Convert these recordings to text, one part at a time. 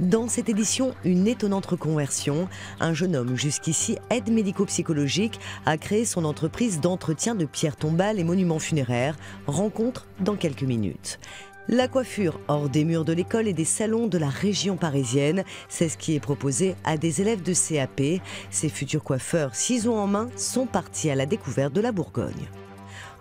Dans cette édition, une étonnante reconversion. Un jeune homme, jusqu'ici aide médico-psychologique, a créé son entreprise d'entretien de pierres tombales et monuments funéraires. Rencontre dans quelques minutes. La coiffure hors des murs de l'école et des salons de la région parisienne, c'est ce qui est proposé à des élèves de CAP. Ces futurs coiffeurs, ciseaux en main, sont partis à la découverte de la Bourgogne.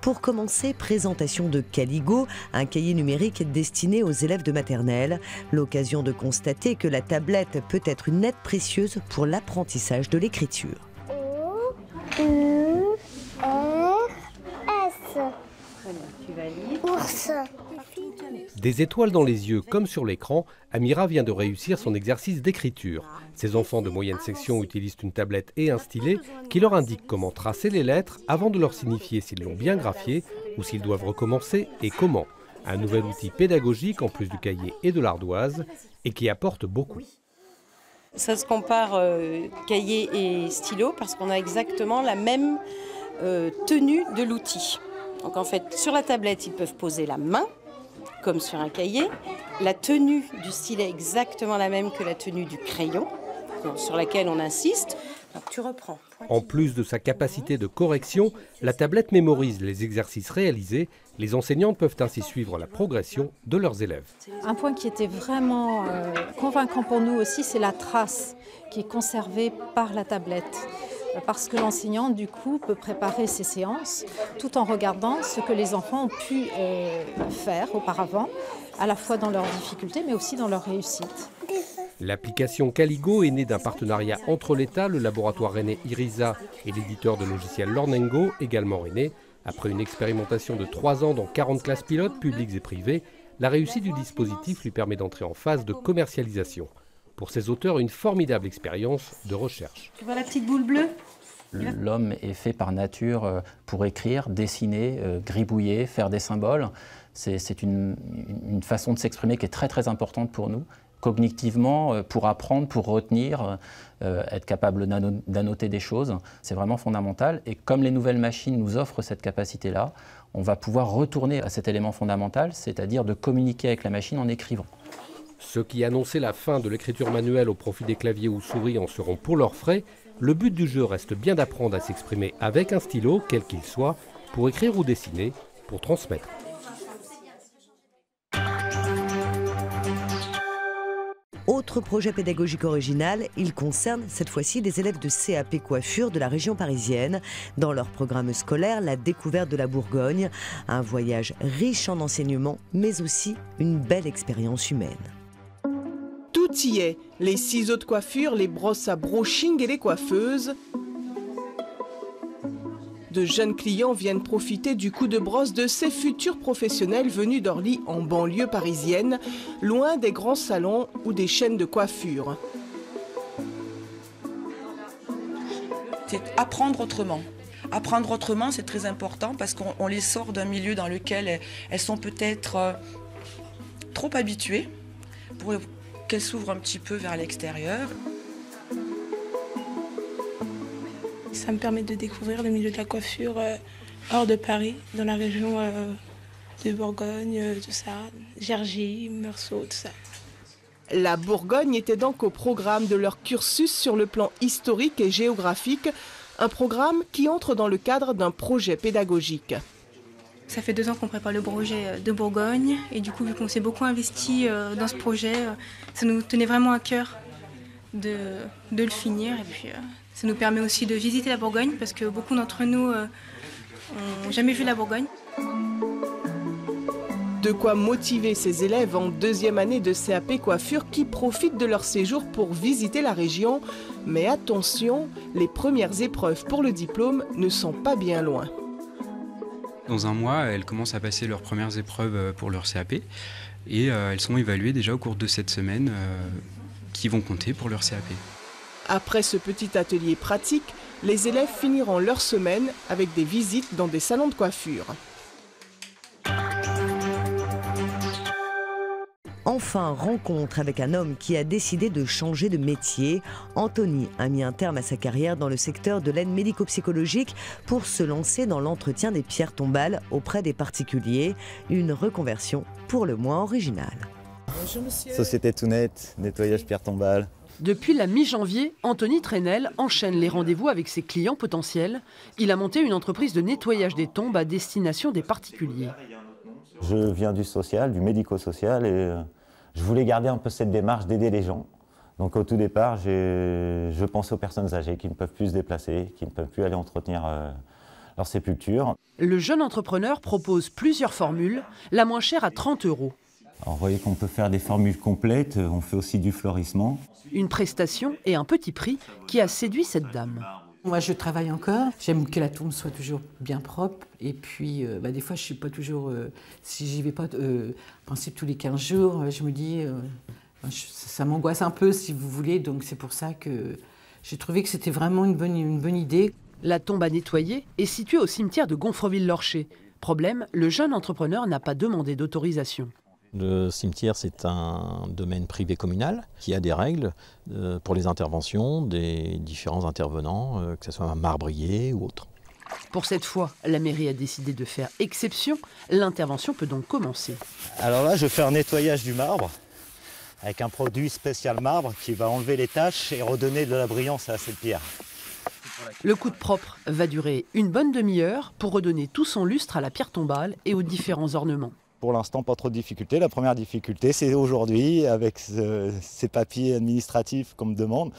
Pour commencer, présentation de Caligo, un cahier numérique destiné aux élèves de maternelle. L'occasion de constater que la tablette peut être une aide précieuse pour l'apprentissage de l'écriture. O-U-R-S. Tu valides. Ours. Des étoiles dans les yeux comme sur l'écran, Amira vient de réussir son exercice d'écriture. Ses enfants de moyenne section utilisent une tablette et un stylet qui leur indiquent comment tracer les lettres avant de leur signifier s'ils l'ont bien graphié ou s'ils doivent recommencer et comment. Un nouvel outil pédagogique en plus du cahier et de l'ardoise et qui apporte beaucoup. Ça se compare cahier et stylo parce qu'on a exactement la même tenue de l'outil. Donc en fait, sur la tablette, ils peuvent poser la main, comme sur un cahier. La tenue du stylet est exactement la même que la tenue du crayon, sur laquelle on insiste. Donc tu reprends. En plus de sa capacité de correction, la tablette mémorise les exercices réalisés. Les enseignantes peuvent ainsi suivre la progression de leurs élèves. Un point qui était vraiment convaincant pour nous aussi, c'est la trace qui est conservée par la tablette. Parce que l'enseignant, du coup, peut préparer ses séances tout en regardant ce que les enfants ont pu faire auparavant, à la fois dans leurs difficultés, mais aussi dans leur réussite. L'application Caligo est née d'un partenariat entre l'État, le laboratoire rennais Irisa et l'éditeur de logiciels Learningo, également rennais. Après une expérimentation de 3 ans dans 40 classes pilotes, publiques et privées, la réussite du dispositif lui permet d'entrer en phase de commercialisation. Pour ses auteurs, une formidable expérience de recherche. Tu vois la petite boule bleue ? L'homme est fait par nature pour écrire, dessiner, gribouiller, faire des symboles. C'est une façon de s'exprimer qui est très très importante pour nous. Cognitivement, pour apprendre, pour retenir, être capable d'annoter des choses, c'est vraiment fondamental. Et comme les nouvelles machines nous offrent cette capacité-là, on va pouvoir retourner à cet élément fondamental, c'est-à-dire de communiquer avec la machine en écrivant. Ceux qui annonçaient la fin de l'écriture manuelle au profit des claviers ou souris en seront pour leurs frais. Le but du jeu reste bien d'apprendre à s'exprimer avec un stylo, quel qu'il soit, pour écrire ou dessiner, pour transmettre. Autre projet pédagogique original, il concerne cette fois-ci des élèves de CAP coiffure de la région parisienne. Dans leur programme scolaire, la découverte de la Bourgogne, un voyage riche en enseignements, mais aussi une belle expérience humaine. Tout y est, les ciseaux de coiffure, les brosses à brushing et les coiffeuses. De jeunes clients viennent profiter du coup de brosse de ces futurs professionnels venus d'Orly en banlieue parisienne, loin des grands salons ou des chaînes de coiffure. C'est apprendre autrement. Apprendre autrement, c'est très important parce qu'on les sort d'un milieu dans lequel elles sont peut-être trop habituées pour qu'elles s'ouvrent un petit peu vers l'extérieur. Ça me permet de découvrir le milieu de la coiffure hors de Paris, dans la région de Bourgogne, tout ça, Gergy, Meursault, tout ça. La Bourgogne était donc au programme de leur cursus sur le plan historique et géographique, un programme qui entre dans le cadre d'un projet pédagogique. Ça fait 2 ans qu'on prépare le projet de Bourgogne et du coup, vu qu'on s'est beaucoup investi dans ce projet, ça nous tenait vraiment à cœur de le finir. Et puis, ça nous permet aussi de visiter la Bourgogne parce que beaucoup d'entre nous n'ont jamais vu la Bourgogne. De quoi motiver ces élèves en 2e année de CAP coiffure qui profitent de leur séjour pour visiter la région. Mais attention, les premières épreuves pour le diplôme ne sont pas bien loin. Dans 1 mois, elles commencent à passer leurs premières épreuves pour leur CAP et elles sont évaluées déjà au cours de cette semaine qui vont compter pour leur CAP. Après ce petit atelier pratique, les élèves finiront leur semaine avec des visites dans des salons de coiffure. Enfin, rencontre avec un homme qui a décidé de changer de métier. Anthony a mis un terme à sa carrière dans le secteur de l'aide médico-psychologique pour se lancer dans l'entretien des pierres tombales auprès des particuliers. Une reconversion pour le moins originale. Bonjour monsieur. Société tout net, nettoyage pierre tombale. Depuis la mi-janvier, Anthony Trenel enchaîne les rendez-vous avec ses clients potentiels. Il a monté une entreprise de nettoyage des tombes à destination des particuliers. Je viens du social, du médico-social, et je voulais garder un peu cette démarche d'aider les gens. Donc au tout départ, je pense aux personnes âgées qui ne peuvent plus se déplacer, qui ne peuvent plus aller entretenir leur sépulture. Le jeune entrepreneur propose plusieurs formules, la moins chère à 30 €. Alors, vous voyez qu'on peut faire des formules complètes, on fait aussi du fleurissement. Une prestation et un petit prix qui a séduit cette dame. Moi, je travaille encore. J'aime que la tombe soit toujours bien propre. Et puis, des fois, je suis pas toujours... si j'y vais pas, en principe, tous les 15 jours, je me dis... ça m'angoisse un peu, si vous voulez. Donc, c'est pour ça que j'ai trouvé que c'était vraiment une bonne idée. La tombe à nettoyer est située au cimetière de Gonfreville-Lorcher. Problème, le jeune entrepreneur n'a pas demandé d'autorisation. Le cimetière, c'est un domaine privé communal qui a des règles pour les interventions des différents intervenants, que ce soit un marbrier ou autre. Pour cette fois, la mairie a décidé de faire exception. L'intervention peut donc commencer. Alors là, je fais un nettoyage du marbre avec un produit spécial marbre qui va enlever les taches et redonner de la brillance à cette pierre. Le coup de propre va durer une bonne demi-heure pour redonner tout son lustre à la pierre tombale et aux différents ornements. Pour l'instant, pas trop de difficultés. La première difficulté, c'est aujourd'hui, avec ces papiers administratifs qu'on me demande.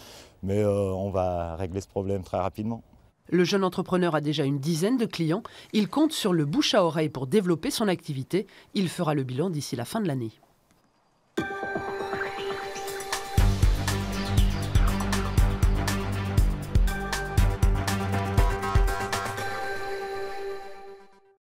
Mais on va régler ce problème très rapidement. Le jeune entrepreneur a déjà une dizaine de clients. Il compte sur le bouche à oreille pour développer son activité. Il fera le bilan d'ici la fin de l'année.